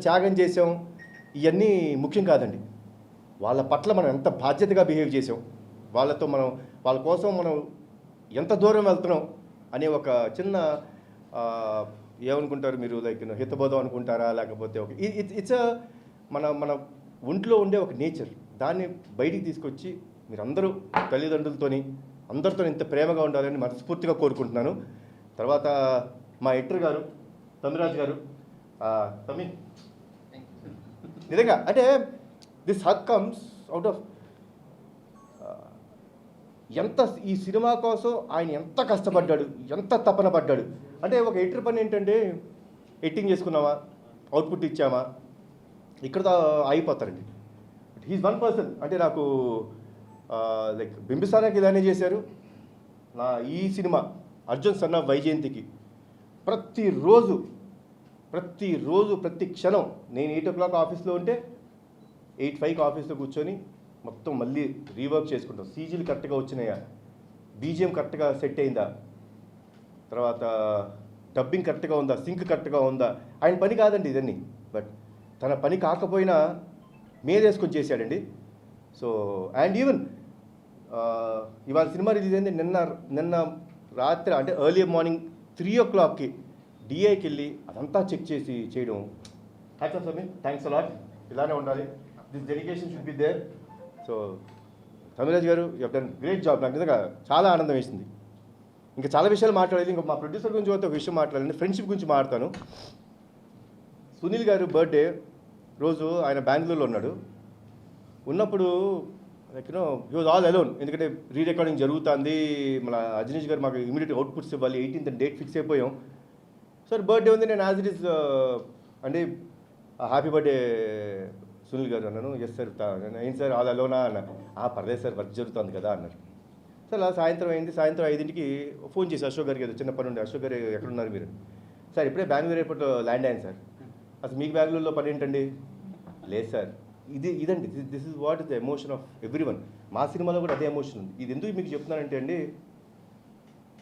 త్యాగం చేసాం ఇవన్నీ ముఖ్యం కాదండి. వాళ్ళ పట్ల మనం ఎంత బాధ్యతగా బిహేవ్ చేసాం, వాళ్ళతో మనం వాళ్ళ కోసం మనం ఎంత దూరం వెళ్తున్నాం అనే ఒక చిన్న ఏమనుకుంటారు మీరు, లైక్ హితబోధం అనుకుంటారా, లేకపోతే ఒక ఇట్స్ మన మన ఒంట్లో ఉండే ఒక నేచర్, దాన్ని బయటికి తీసుకొచ్చి మీరందరూ తల్లిదండ్రులతోని అందరితో ఇంత ప్రేమగా ఉండాలని మనస్ఫూర్తిగా కోరుకుంటున్నాను. తర్వాత మా ఎడిటర్ గారు తమిరాజ్ గారు, తమి నిజంగా అంటే this hack comes out of ఎంత ఈ సినిమా కోసం ఆయన ఎంత కష్టపడ్డాడు, ఎంత తపన పడ్డాడు. అంటే ఒక ఎడిటర్ పని ఏంటంటే ఎడిటింగ్ చేసుకున్నామా, అవుట్పుట్ ఇచ్చామా, ఇక్కడ అయిపోతారండి. He's one person. అంటే నాకు లైక్ బింబిసారాకి ఇలానే చేశారు. నా ఈ సినిమా అర్జున్ సన్ ఆఫ్ వైజయంతికి ప్రతిరోజు ప్రతి క్షణం నేను 8 o'clock ఆఫీస్లో ఉంటే 8:05 ఆఫీస్లో కూర్చొని మొత్తం మళ్ళీ రీవర్క్ చేసుకుంటాం. సీజీలు కరెక్ట్గా వచ్చినాయా, బీజిఎం కరెక్ట్గా సెట్ అయిందా, తర్వాత డబ్బింగ్ కరెక్ట్గా ఉందా, సింక్ కరెక్ట్గా ఉందా. ఆయన పని కాదండి ఇదన్నీ, బట్ తన పని కాకపోయినా మీదేసుకొని చేశాడండి. సో అండ్ ఈవెన్ ఇవాళ సినిమా రిలీజ్ అయింది నిన్న రాత్రి, అంటే ఎర్లీ మార్నింగ్ 3 o'clockకి డిఐకి వెళ్ళి అదంతా చెక్ చేసి చేయడం. Hats off Sameer, thanks a lot. ఇలానే ఉండాలి, this dedication should be there. So Tamiraj గారు you have done great job. నాకు నిజంగా చాలా ఆనందం వేసింది. ఇంకా చాలా విషయాలు మాట్లాడేది. ఇంకా మా ప్రొడ్యూసర్ గురించి ఒక విషయం మాట్లాడండి, ఫ్రెండ్షిప్ గురించి మాట్లాడతాను. సునీల్ గారు బర్త్డే రోజు ఆయన బెంగళూరులో ఉన్నప్పుడు like he was all alone. ఎందుకంటే రీ రికార్డింగ్ జరుగుతుంది, మన అజనీష్ గారు మాకు ఇమీడియట్ అవుట్పుట్స్ ఇవ్వాలి, 18th డేట్ ఫిక్స్ అయిపోయాం. సార్ బర్త్డే ఉంది, నేను యాజ్ ఇట్ ఈస్ అంటే హ్యాపీ బర్త్డే సునీల్ గారు అన్నాను. ఎస్ సార్, ఏంటి సార్ ఆల్ అలోనా అన్న. పర్లేదు సార్, వర్క్ జరుగుతుంది కదా అన్నారు. సార్ అలా సాయంత్రం అయింది. సాయంత్రం 5ంటికి ఫోన్ చేసి అశోక్ గారికి ఏదో చిన్న పని ఉండే, అశోక్ గారు ఎక్కడున్నారు మీరు? సార్ ఇప్పుడే బెంగళూరు ఎయిర్పోర్ట్లో ల్యాండ్ అయ్యాను సార్. అసలు మీకు బెంగళూరులో పని ఏంటండి? లేదు సార్, ఇదండి this is what is the emotion of every one. మా సినిమాలో కూడా అదే ఎమోషన్ ఉంది. ఇది ఎందుకు మీకు చెప్తున్నానంటే అండి,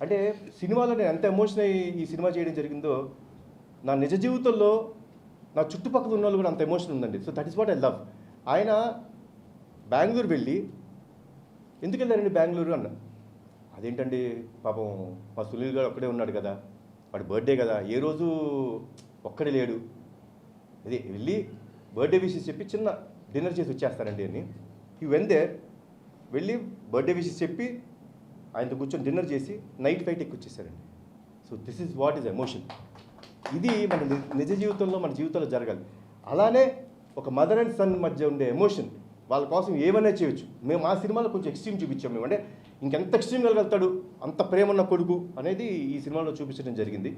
అంటే సినిమాలో నేను ఎంత ఎమోషన్ అయ్యి ఈ సినిమా చేయడం జరిగిందో, నా నిజ జీవితంలో నా చుట్టుపక్కల ఉన్న వాళ్ళు కూడా అంత ఎమోషన్ ఉందండి. So that is what I love. ఆయన బెంగళూరు వెళ్ళి, ఎందుకు వెళ్ళారండి బెంగళూరు అన్న. అదేంటండి పాపం మా సునీల్ గారు ఒక్కడే ఉన్నాడు కదా, వాడి బర్త్డే కదా, ఏ రోజు ఒక్కడే లేడు, అదే వెళ్ళి బర్త్డే విషెస్ చెప్పి చిన్న డిన్నర్ చేసి వచ్చేస్తారండి అని. ఈ వెళ్ళి బర్త్డే విషెస్ చెప్పి ఆయనతో కూర్చొని డిన్నర్ చేసి నైట్ ఫ్లైట్ ఎక్కువ వచ్చేసారండి. So this is what is emotion. ఇది మన నిజ జీవితంలో మన జీవితంలో జరగాలి. అలానే ఒక మదర్ అండ్ సన్ మధ్య ఉండే ఎమోషన్, వాళ్ళ కోసం ఏమైనా చేయొచ్చు. మేము ఆ సినిమాలో కొంచెం ఎక్స్ట్రీమ్ చూపించాం. మేము అంటే ఇంకెంత ఎక్స్ట్రీమ్ వెళ్ళగలుగుతాడు, అంత ప్రేమ ఉన్న కొడుకు అనేది ఈ సినిమాలో చూపించడం జరిగింది.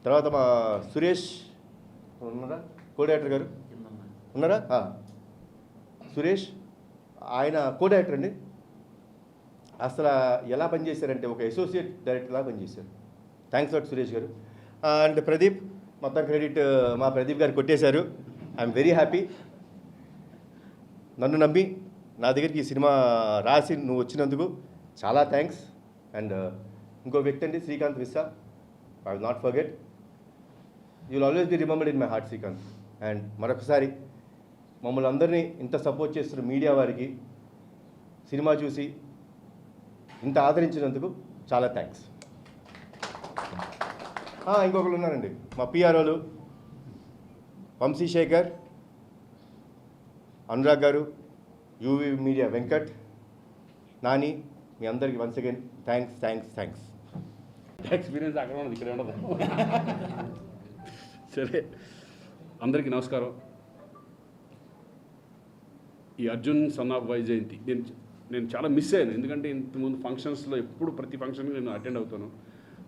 తర్వాత మా సురేష్ ఉన్నారా, కో డైరెక్టర్ గారు ఉన్నారా? సురేష్ ఆయన కో డైరెక్టర్ అండి. అసలు ఎలా పనిచేశారంటే ఒక అసోసియేట్ డైరెక్టర్లా పనిచేశారు. థ్యాంక్స్ లాట్ సురేష్ గారు. అండ్ ప్రదీప్, మొత్తం క్రెడిట్ మా ప్రదీప్ గారు కొట్టేశారు. I'm very happy. నన్ను నమ్మి నా దగ్గరికి ఈ సినిమా రాసి నువ్వు వచ్చినందుకు చాలా థ్యాంక్స్. అండ్ ఇంకో వ్యక్తి అండి Srikanth Vissa, I will not forget. You will always be remembered in my heart Srikanth. And మరొకసారి మమ్మల్ని అందరినీ ఇంత సపోర్ట్ చేస్తున్న మీడియా వారికి, సినిమా చూసి ఇంత ఆదరించినందుకు చాలా థ్యాంక్స్. ఇంకొకరు ఉన్నారండి మా పిఆర్ఓలు, వంశీశేఖర్, అనురాగ్ గారు, యూవీ మీడియా వెంకట్, నాని, మీ అందరికీ వన్స్ అగైన్ థ్యాంక్స్. ఎక్స్పీరియన్స్ అక్కడ ఉన్నది, ఇక్కడ ఉండదు. సరే, అందరికీ నమస్కారం. ఈ అర్జున్ సన్ ఆఫ్ వైజయంతి నేను చాలా మిస్ అయ్యాను. ఎందుకంటే ఇంతకుముందు ఫంక్షన్స్లో ఎప్పుడు ప్రతి ఫంక్షన్కి నేను అటెండ్ అవుతాను.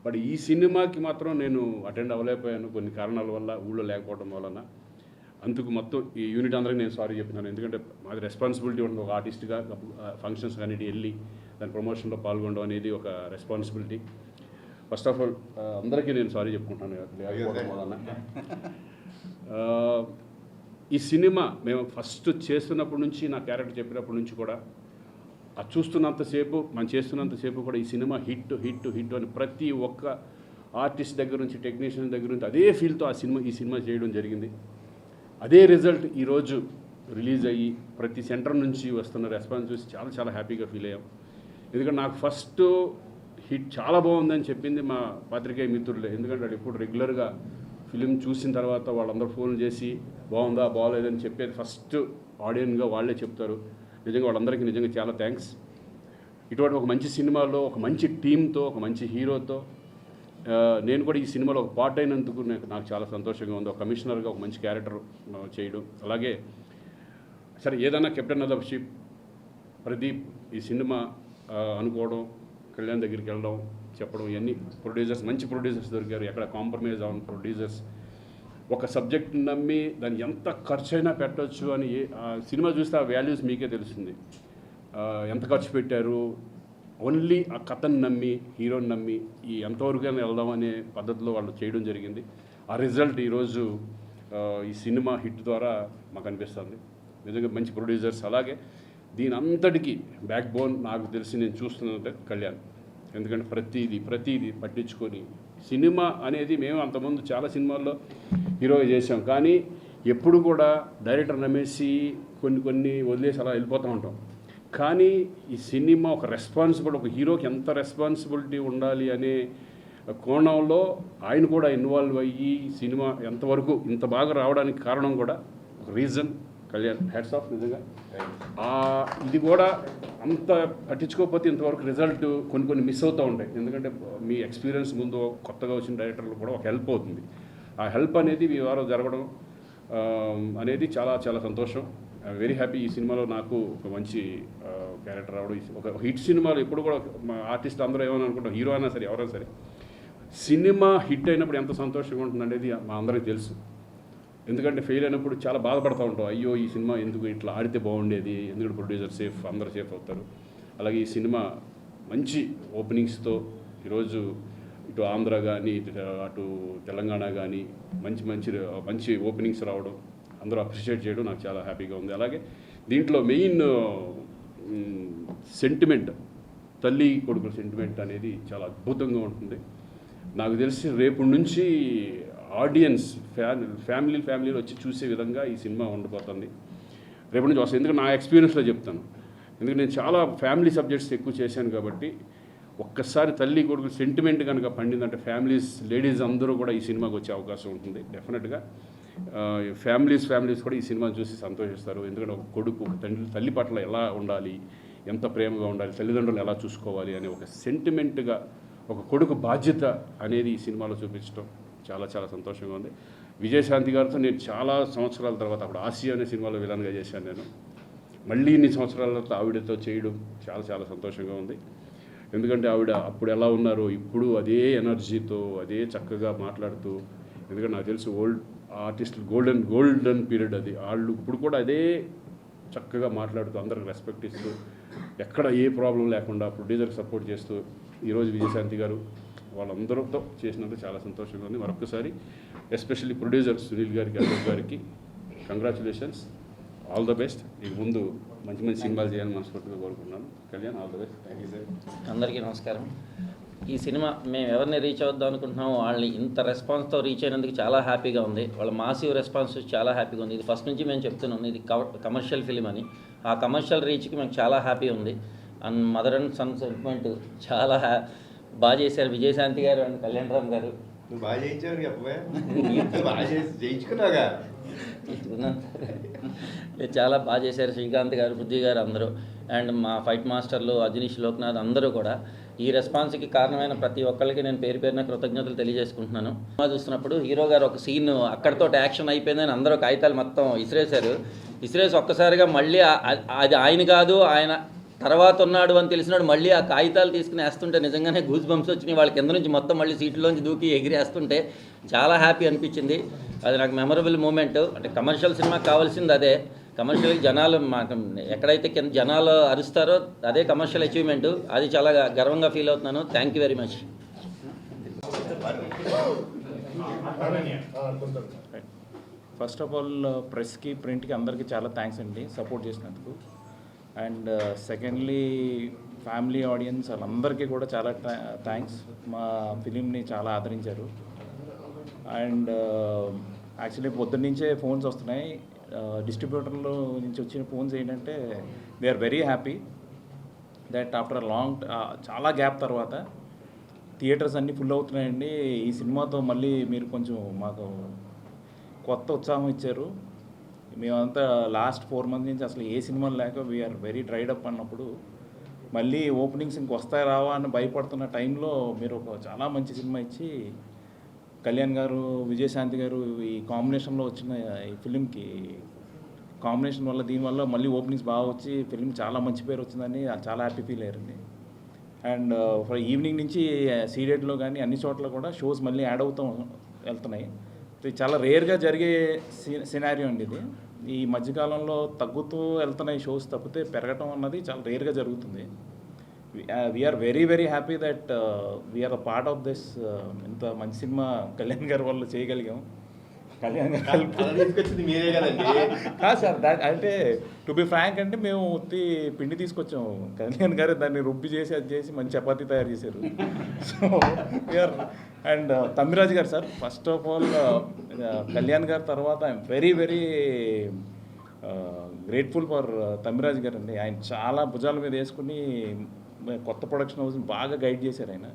బట్ ఈ సినిమాకి మాత్రం నేను అటెండ్ అవ్వలేకపోయాను కొన్ని కారణాల వల్ల, ఊళ్ళో లేకపోవడం వలన. అందుకు మొత్తం ఈ యూనిట్ అందరికీ నేను సారీ చెప్తున్నాను. ఎందుకంటే మాది రెస్పాన్సిబిలిటీ ఉంటుంది, ఒక ఆర్టిస్ట్గా ఫంక్షన్స్ కానీ వెళ్ళి దాని ప్రమోషన్లో పాల్గొనడం అనేది ఒక రెస్పాన్సిబిలిటీ. ఫస్ట్ ఆఫ్ ఆల్ అందరికీ నేను సారీ చెప్పుకుంటాను లేకపోవడం వలన. ఈ సినిమా మేము ఫస్ట్ చేస్తున్నప్పటి నుంచి, నా క్యారెక్టర్ చెప్పినప్పటి నుంచి కూడా మనం చేస్తున్నంతసేపు కూడా ఈ సినిమా హిట్ అని ప్రతి ఒక్క ఆర్టిస్ట్ దగ్గర నుంచి, టెక్నీషియన్ దగ్గర నుంచి అదే ఫీల్తో ఈ సినిమా చేయడం జరిగింది. అదే రిజల్ట్ ఈరోజు రిలీజ్ అయ్యి ప్రతి సెంటర్ నుంచి వస్తున్న రెస్పాన్స్ చూసి చాలా చాలా హ్యాపీగా ఫీల్ అయ్యాం. ఎందుకంటే నాకు ఫస్ట్ హిట్ చాలా బాగుందని చెప్పింది మా పాత్రికేయ మిత్రులే. ఎందుకంటే వాళ్ళు ఎప్పుడు రెగ్యులర్గా ఫిలిం చూసిన తర్వాత వాళ్ళందరూ ఫోన్ చేసి బాగుందా బాగోలేదని చెప్పేది ఫస్ట్ ఆడియన్గా వాళ్ళే చెప్తారు. నిజంగా వాళ్ళందరికీ నిజంగా చాలా థ్యాంక్స్. ఇటువంటి ఒక మంచి సినిమాలో ఒక మంచి టీంతో ఒక మంచి హీరోతో నేను కూడా ఈ సినిమాలో ఒక పార్ట్ అయినందుకు నాకు చాలా సంతోషంగా ఉంది. ఒక కమిషనర్గా ఒక మంచి క్యారెక్టర్ చేయడం, అలాగే సరే ఏదైనా captain of the ship Pradeep ఈ సినిమా అనుకోవడం, కళ్యాణ్ దగ్గరికి వెళ్ళడం, చెప్పడం, ఇవన్నీ ప్రొడ్యూసర్స్ మంచి ప్రొడ్యూసర్స్ దొరికారు. ఎక్కడ కాంప్రమైజ్ అవ్వని ప్రొడ్యూసర్స్. ఒక సబ్జెక్ట్ నమ్మి దాన్ని ఎంత ఖర్చు అయినా పెట్టవచ్చు అని సినిమా చూస్తే ఆ వాల్యూస్ మీకే తెలుస్తుంది. ఎంత ఖర్చు పెట్టారు, ఓన్లీ ఆ కథను నమ్మి హీరోని నమ్మి ఈ ఎంతవరకైనా వెళ్దాం అనే పద్ధతిలో వాళ్ళు చేయడం జరిగింది. ఆ రిజల్ట్ ఈరోజు ఈ సినిమా హిట్ ద్వారా మాకు అనిపిస్తుంది. నిజంగా మంచి ప్రొడ్యూసర్స్. అలాగే దీని అంతటికీ బ్యాక్ బోన్ నాకు తెలిసి నేను చూస్తున్నట్టే కళ్యాణ్. ఎందుకంటే ప్రతిదీ పట్టించుకొని సినిమా అనేది మేము అంతకుముందు చాలా సినిమాల్లో హీరోగా చేసాం, కానీ ఎప్పుడు కూడా డైరెక్టర్ నమ్మేసి కొన్ని వదిలేసి అలా వెళ్ళిపోతూ ఉంటాం. కానీ ఈ సినిమా ఒక రెస్పాన్సిబుల్, ఒక హీరోకి ఎంత రెస్పాన్సిబిలిటీ ఉండాలి అనే కోణంలో ఆయన కూడా ఇన్వాల్వ్ అయ్యి సినిమా ఎంతవరకు ఇంత బాగా రావడానికి కారణం కూడా ఒక రీజన్ కళ్యాణ్. Hats off. నిజంగా ఇది కూడా అంత పట్టించుకోకపోతే ఇంతవరకు రిజల్ట్ కొన్ని మిస్ అవుతూ ఉంటాయి. ఎందుకంటే మీ ఎక్స్పీరియన్స్ ముందు కొత్తగా వచ్చిన డైరెక్టర్లు కూడా ఒక హెల్ప్ అవుతుంది. ఆ హెల్ప్ అనేది మీ వారు జరగడం అనేది చాలా చాలా సంతోషం. Very happy. ఈ సినిమాలో నాకు ఒక మంచి క్యారెక్టర్ రావడం. ఒక హిట్ సినిమాలో ఎప్పుడు కూడా మా ఆర్టిస్ట్ అందరూ ఏమైనా అనుకుంటాం, హీరో అయినా సరే ఎవరైనా సరే, సినిమా హిట్ అయినప్పుడు ఎంత సంతోషంగా ఉంటుంది అనేది మా అందరికీ తెలుసు. ఎందుకంటే ఫెయిల్ అయినప్పుడు చాలా బాధపడుతూ ఉంటాం. అయ్యో ఈ సినిమా ఎందుకు ఇట్లా ఆడితే బాగుండేది, ఎందుకంటే ప్రొడ్యూసర్ సేఫ్, అందరూ సేఫ్ అవుతారు. అలాగే ఈ సినిమా మంచి ఓపెనింగ్స్తో ఈరోజు ఇటు ఆంధ్ర కానీ అటు తెలంగాణ కానీ మంచి ఓపెనింగ్స్ రావడం, అందరూ అప్రిషియేట్ చేయడం నాకు చాలా హ్యాపీగా ఉంది. అలాగే దీంట్లో మెయిన్ సెంటిమెంట్, తల్లి కొడుకుల సెంటిమెంట్ అనేది చాలా అద్భుతంగా ఉంటుంది. నాకు తెలిసి రేపు నుంచి ఆడియన్స్ ఫ్యామిలీలు వచ్చి చూసే విధంగా ఈ సినిమా ఉండబోతుంది. రేపు నుంచి వస్తుంది. ఎందుకంటే నా ఎక్స్పీరియన్స్లో చెప్తాను. ఎందుకంటే నేను చాలా ఫ్యామిలీ సబ్జెక్ట్స్ ఎక్కువ చేశాను కాబట్టి ఒక్కసారి తల్లి కొడుకు సెంటిమెంట్ కనుక పండిందంటే లేడీస్ అందరూ కూడా ఈ సినిమాకి వచ్చే అవకాశం ఉంటుంది. డెఫినెట్గా ఫ్యామిలీస్ కూడా ఈ సినిమాని చూసి సంతోషిస్తారు. ఎందుకంటే ఒక కొడుకు ఒక తల్లి పట్ల ఎలా ఉండాలి, ఎంత ప్రేమగా ఉండాలి, తల్లిదండ్రులు ఎలా చూసుకోవాలి అనే ఒక సెంటిమెంట్గా ఒక కొడుకు బాధ్యత అనేది ఈ సినిమాలో చూపించడం చాలా చాలా సంతోషంగా ఉంది. విజయశాంతి గారితో నేను చాలా సంవత్సరాల తర్వాత అప్పుడు ఆసియా అనే సినిమాలో విలన్గా చేశాను. నేను మళ్ళీ ఇన్ని సంవత్సరాల తర్వాత ఆవిడతో చేయడం చాలా చాలా సంతోషంగా ఉంది. ఎందుకంటే ఆవిడ అప్పుడు ఎలా ఉన్నారో ఇప్పుడు అదే ఎనర్జీతో అదే చక్కగా మాట్లాడుతూ, ఎందుకంటే నాకు తెలుసు ఓల్డ్ ఆర్టిస్టులు గోల్డెన్ పీరియడ్ అది, వాళ్ళు ఇప్పుడు కూడా అదే చక్కగా మాట్లాడుతూ అందరికి రెస్పెక్ట్ ఇస్తూ ఎక్కడ ఏ ప్రాబ్లం లేకుండా ప్రొడ్యూసర్కి సపోర్ట్ చేస్తూ ఈరోజు విజయశాంతి గారు వాళ్ళందరితో చేసినందుకు చాలా సంతోషంగా ఉంది. మరొకసారి ఎస్పెషల్లీ ప్రొడ్యూసర్ సునీల్ గారికి, అశోక్ గారికి కంగ్రాచులేషన్స్, ఆల్ ద బెస్ట్. ఇక ముందు మంచి సినిమాలు చేయాలని మనస్ఫూర్తిగా కోరుకుంటున్నాను. Kalyan, all the best. Thank you sir. అందరికీ నమస్కారం. ఈ సినిమా మేము ఎవరిని రీచ్ అవుద్దాం అనుకుంటున్నామో వాళ్ళని ఇంత రెస్పాన్స్తో రీచ్ అయినందుకు చాలా హ్యాపీగా ఉంది. వాళ్ళ మాసివ్ రెస్పాన్స్ చాలా హ్యాపీగా ఉంది. ఇది ఫస్ట్ నుంచి మేము చెప్తున్నాం, ఇది కమర్షియల్ ఫిలిం అని. ఆ కమర్షియల్ రీచ్కి మేము చాలా హ్యాపీ ఉంది. And mother and son sentiment చాలా బాగా చేశారు విజయశాంతి గారు అండ్ కళ్యాణ్ రామ్ గారు. నువ్వు బాగా చేయించావు, బాగా చేయించుకున్నావుగా. చాలా బాగా చేశారు శ్రీకాంత్ గారు, బుద్ధి గారు అందరూ. అండ్ మా ఫైట్ మాస్టర్లు అజనీష్, లోక్నాథ్ అందరూ కూడా ఈ రెస్పాన్స్కి కారణమైన ప్రతి ఒక్కరికి నేను పేరున కృతజ్ఞతలు తెలియజేసుకుంటున్నాను. సినిమా చూస్తున్నప్పుడు హీరో గారు ఒక సీన్ అక్కడితో యాక్షన్ అయిపోయిందని అందరూ కాగితాలు మొత్తం ఇసిరేసి ఒక్కసారిగా మళ్ళీ అది ఆయన కాదు, ఆయన తర్వాత ఉన్నాడు అని తెలిసినాడు మళ్ళీ ఆ కాగితాలు తీసుకుని వేస్తుంటే నిజంగానే గూస్ బంప్స్ వచ్చినాయి. వాళ్ళ కింద నుంచి మొత్తం మళ్ళీ సీట్లోంచి దూకి ఎగిరేస్తుంటే చాలా హ్యాపీ అనిపించింది. అది నాకు మెమరబుల్ మూమెంట్. అంటే కమర్షియల్ సినిమాకి కావాల్సింది అదే. కమర్షియల్ జనాలు మాకు ఎక్కడైతే కింద జనాలు అరుస్తారో అదే కమర్షియల్ అచీవ్మెంట్. అది చాలా గర్వంగా ఫీల్ అవుతున్నాను. Thank you very much. First of all ప్రెస్కి, ప్రింట్కి అందరికీ చాలా థ్యాంక్స్ అండి సపోర్ట్ చేసినందుకు. అండ్ సెకండ్లీ ఫ్యామిలీ ఆడియన్స్ వాళ్ళందరికీ కూడా చాలా థ్యాంక్స్. మా ఫిలింని చాలా ఆదరించారు. అండ్ యాక్చువల్లీ పొద్దున్న నుంచే ఫోన్స్ వస్తున్నాయి. డిస్ట్రిబ్యూటర్లో నుంచి వచ్చిన ఫోన్స్ ఏంటంటే they are very happy that after long చాలా గ్యాప్ తర్వాత థియేటర్స్ అన్నీ ఫుల్ అవుతున్నాయండి. ఈ సినిమాతో మళ్ళీ మీరు కొంచెం మాకు కొత్త ఉత్సాహం ఇచ్చారు. మేమంతా లాస్ట్ 4 months నుంచి అసలు ఏ సినిమాలు లేక వీఆర్ వెరీ డ్రైడ్ అప్ అన్నప్పుడు మళ్ళీ ఓపెనింగ్స్ ఇంకొస్తాయి రావా అని భయపడుతున్న టైంలో మీరు ఒక చాలా మంచి సినిమా ఇచ్చి కళ్యాణ్ గారు, విజయశాంతి గారు ఈ కాంబినేషన్లో వచ్చిన ఈ ఫిలింకి కాంబినేషన్ వల్ల దీనివల్ల మళ్ళీ ఓపెనింగ్స్ బాగా వచ్చి ఫిలిం చాలా మంచి పేరు వచ్చిందని చాలా హ్యాపీ ఫీల్ అయ్యారండి. అండ్ ఫర్ ఈవినింగ్ నుంచి సీడెడ్లో కానీ అన్ని చోట్ల కూడా షోస్ మళ్ళీ యాడ్ అవుతూ వెళ్తున్నాయి. ఇది చాలా రేర్గా జరిగే సినారియో అండి ఇది. ఈ మధ్యకాలంలో తగ్గుతూ వెళ్తున్నాయి షోస్ తప్పితే పెరగటం అన్నది చాలా రేర్గా జరుగుతుంది. We are very very happy that we are a part of this. ఇంత మంచి సినిమా కళ్యాణ్ గారి వాళ్ళు చేయగలిగాం. కళ్యాణ్ గారు తీసుకొచ్చింది మీరే కదండి. కాదు సార్, అంటే టు బి ఫ్రాంక్ అంటే మేము ఉత్తి పిండి తీసుకొచ్చాము. కళ్యాణ్ గారు దాన్ని రుబ్బి చేసి అది చేసి మంచి చపాతీ తయారు చేశారు. సో వీఆర్ అండ్ తమ్మిరాజు గారు sir, first of all Kalyan గారి తర్వాత I'm very very grateful for Tammiraju గారు అండి. ఆయన చాలా భుజాల మీద వేసుకుని కొత్త ప్రొడక్షన్ హౌస్ని బాగా గైడ్ చేశారు ఆయన.